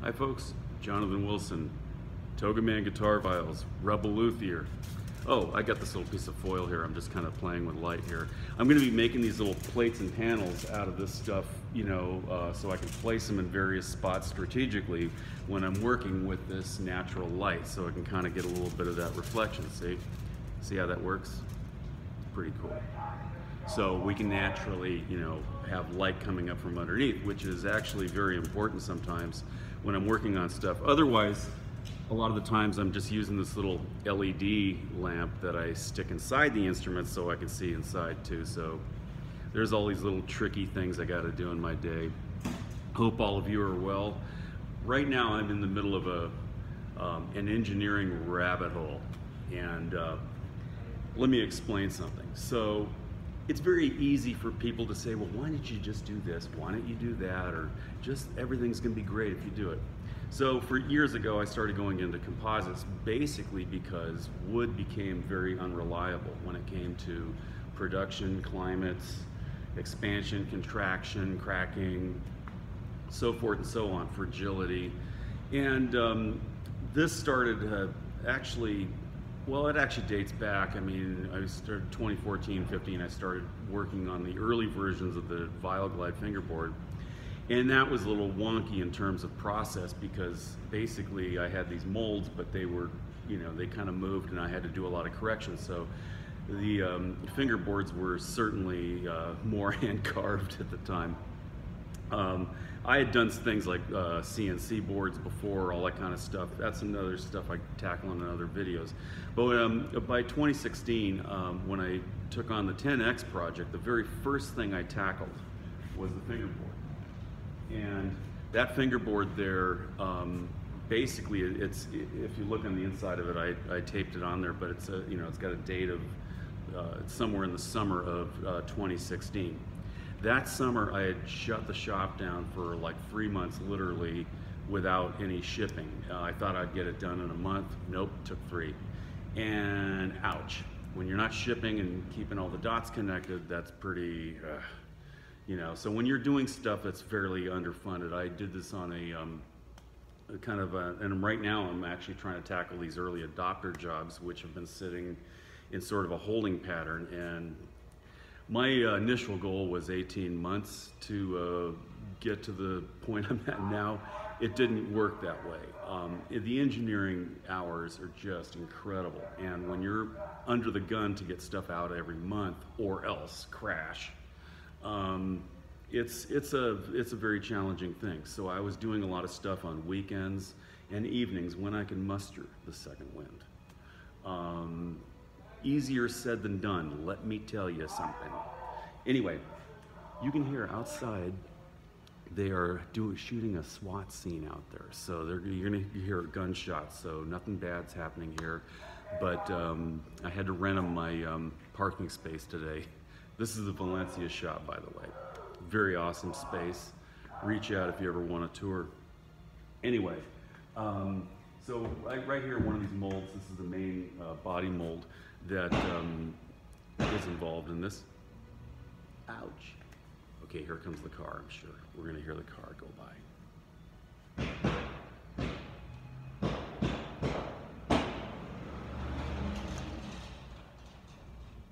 Hi folks, Jonathan Wilson, TogaMan guitar viols, Rebel Luthier. Oh, I got this little piece of foil here. I'm just kind of playing with light here. I'm going to be making these little plates and panels out of this stuff, so I can place them in various spots strategically when I'm working with this natural light, so I can kind of get a little bit of that reflection. See how that works? Pretty cool. So we can naturally, have light coming up from underneath, which is actually very important sometimes when I'm working on stuff. Otherwise, a lot of the times I'm just using this little LED lamp that I stick inside the instrument so I can see inside too. So there's all these little tricky things I got to do in my day. Hope all of you are well. Right now I'm in the middle of an engineering rabbit hole, and let me explain something. So it's very easy for people to say, well, why don't you just do this? Why don't you do that? Or just everything's gonna be great if you do it. So for years ago, I started going into composites basically because wood became very unreliable when it came to production, climates, expansion, contraction, cracking, so forth and so on, fragility. And this started actually, well, it actually dates back. I mean, I started 2014, 15, I started working on the early versions of the Viol fingerboard. And that was a little wonky in terms of process because basically I had these molds, but they were, they kind of moved and I had to do a lot of corrections. So the fingerboards were certainly more hand carved at the time. I had done things like CNC boards before, all that kind of stuff. That's another stuff I tackle in other videos. But by 2016, when I took on the 10X project, the very first thing I tackled was the fingerboard. And that fingerboard there, basically, if you look on the inside of it, I taped it on there, but it's it's got a date of it's somewhere in the summer of 2016. That summer, I had shut the shop down for like 3 months, literally, without any shipping. I thought I'd get it done in a month. Nope, took 3. And ouch. When you're not shipping and keeping all the dots connected, that's pretty, So when you're doing stuff that's fairly underfunded, I did this on a kind of and right now I'm actually trying to tackle these early adopter jobs, which have been sitting in sort of a holding pattern. And my initial goal was 18 months to get to the point I'm at now. It didn't work that way. The engineering hours are just incredible. And when you're under the gun to get stuff out every month or else crash, it's a very challenging thing. So I was doing a lot of stuff on weekends and evenings when I can muster the second wind. Easier said than done, let me tell you something. Anyway, you can hear outside they are shooting a SWAT scene out there. So you're gonna hear gunshots, so nothing bad's happening here. But I had to rent them my parking space today. This is the Valencia shop, by the way. Very awesome space. Reach out if you ever want a tour. Anyway, so right here, one of these molds, this is the main body mold that is involved in this. Ouch. Okay, here comes the car, I'm sure. We're gonna hear the car go by.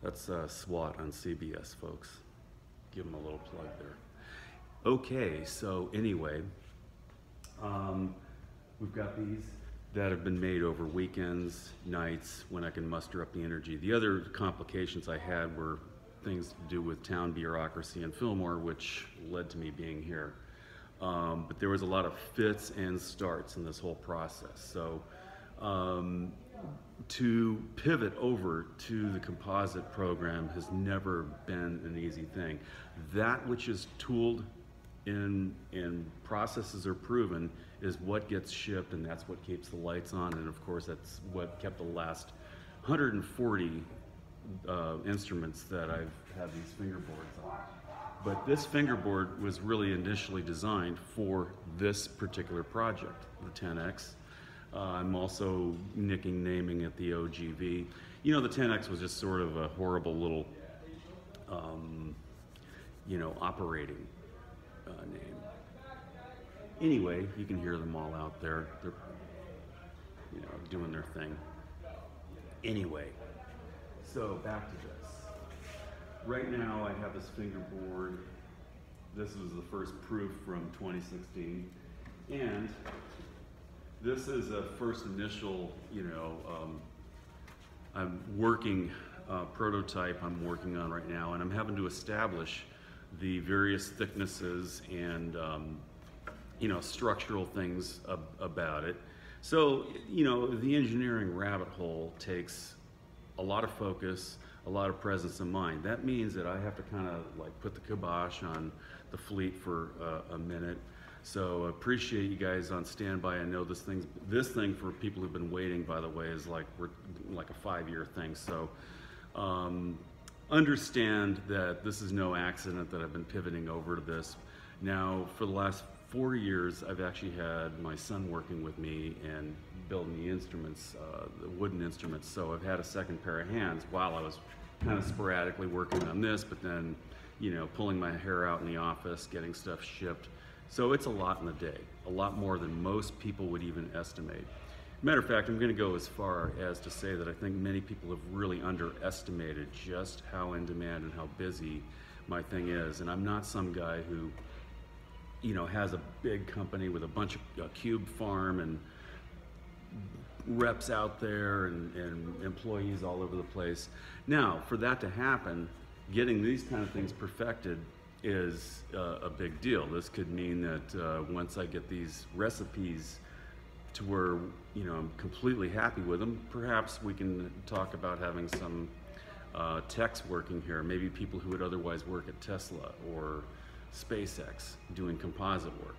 That's SWAT on CBS, folks. Give them a little plug there. Okay, so anyway, we've got these that have been made over weekends, nights, when I can muster up the energy. The other complications I had were things to do with town bureaucracy in Fillmore, which led to me being here. But there was a lot of fits and starts in this whole process. So to pivot over to the composite program has never been an easy thing. That which is tooled and processes are proven is what gets shipped, and that's what keeps the lights on, and of course that's what kept the last 140 instruments that I've had these fingerboards on. But this fingerboard was really initially designed for this particular project, the 10X. I'm also naming it the OGV. The 10X was just sort of a horrible little, operating name. Anyway, you can hear them all out there. They're, you know, doing their thing. Anyway, so back to this. Right now I have this fingerboard. This was the first proof from 2016. And this is a first initial, you know, I'm working prototype I'm working on right now, and I'm having to establish the various thicknesses and you know, structural things about it. So, you know, the engineering rabbit hole takes a lot of focus, a lot of presence of mind. That means that I have to kind of like put the kibosh on the fleet for a minute. So I appreciate you guys on standby. I know this thing for people who've been waiting, by the way, is like a 5-year thing. So understand that this is no accident that I've been pivoting over to this. Now, for the last 4 years, I've actually had my son working with me and building the instruments, the wooden instruments. So I've had a second pair of hands while I was kind of sporadically working on this, but then, you know, pulling my hair out in the office, getting stuff shipped. So it's a lot in a day, a lot more than most people would even estimate. Matter of fact, I'm going to go as far as to say that I think many people have really underestimated just how in demand and how busy my thing is. And I'm not some guy who, you know, has a big company with a bunch of cube farm and reps out there and employees all over the place. Now, for that to happen, getting these kind of things perfected is a big deal. This could mean that once I get these recipes to where, you know, I'm completely happy with them, perhaps we can talk about having some techs working here, maybe people who would otherwise work at Tesla or SpaceX doing composite work.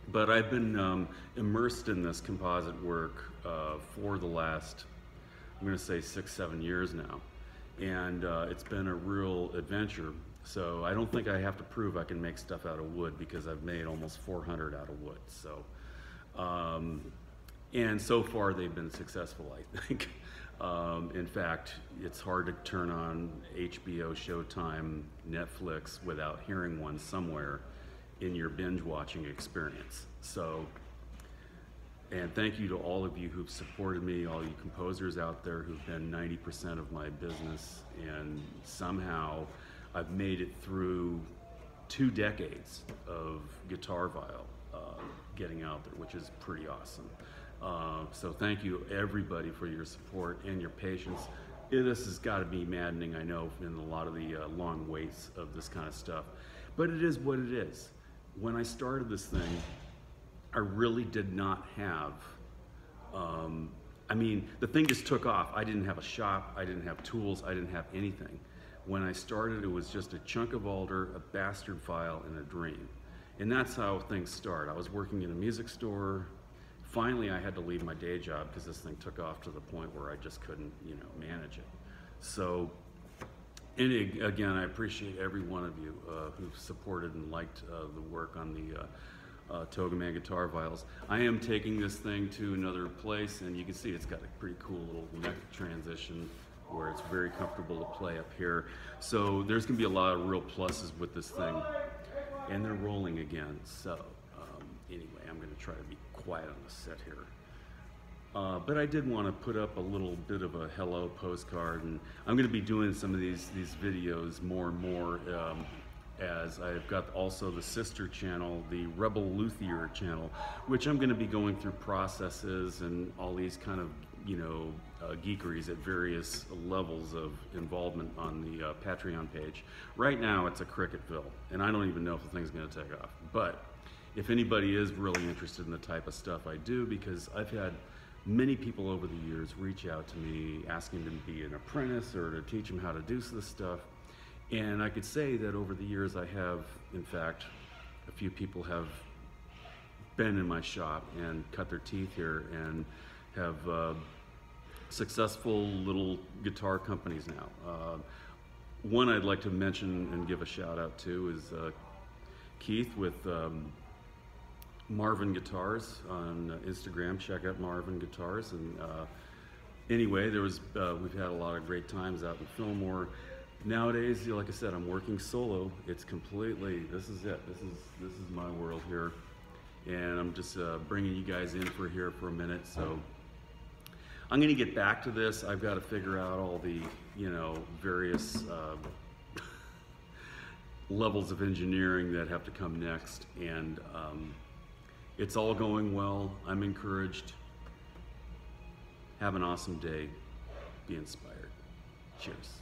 But I've been immersed in this composite work for the last, I'm going to say 6-7 years now, and it's been a real adventure. So I don't think I have to prove I can make stuff out of wood, because I've made almost 400 out of wood. So, and so far they've been successful, I think. In fact, it's hard to turn on HBO, Showtime, Netflix without hearing one somewhere in your binge watching experience. So, and thank you to all of you who've supported me, all you composers out there who've been 90% of my business, and somehow I've made it through 2 decades of GuitarViol getting out there, which is pretty awesome. So thank you everybody for your support and your patience. This has got to be maddening, I know, in a lot of the long waits of this kind of stuff, but it is what it is. When I started this thing, I really did not have, I mean, the thing just took off. I didn't have a shop, I didn't have tools, I didn't have anything. When I started, it was just a chunk of alder, a bastard file, and a dream. And that's how things start. I was working in a music store. Finally, I had to leave my day job because this thing took off to the point where I just couldn't, you know, manage it. So, and again, I appreciate every one of you who've supported and liked the work on the TogaMan GuitarViols. I am taking this thing to another place, and you can see it's got a pretty cool little neck transition where it's very comfortable to play up here. So there's gonna be a lot of real pluses with this thing. And they're rolling again, so anyway, I'm gonna try to be quiet on the set here. But I did want to put up a little bit of a hello postcard, and I'm going to be doing some of these videos more and more as I've got also the sister channel, the Rebel Luthier channel, which I'm going to be going through processes and all these kind of, you know, geekeries at various levels of involvement on the Patreon page. Right now it's a Cricketvill, and I don't even know if the thing's going to take off. But if anybody is really interested in the type of stuff I do, because I've had many people over the years reach out to me asking to be an apprentice or to teach them how to do this stuff. And I could say that over the years I have, in fact, a few people have been in my shop and cut their teeth here and have successful little guitar companies now. One I'd like to mention and give a shout out to is Keith with Marvin Guitars on Instagram. Check out Marvin Guitars. And anyway, there was we've had a lot of great times out in Fillmore. Nowadays, like I said, I'm working solo. It's completely, this is it. This is my world here. and I'm just bringing you guys in for here for a minute. So I'm going to get back to this. I've got to figure out all the, you know, various levels of engineering that have to come next, and it's all going well. I'm encouraged. Have an awesome day. Be inspired. Cheers.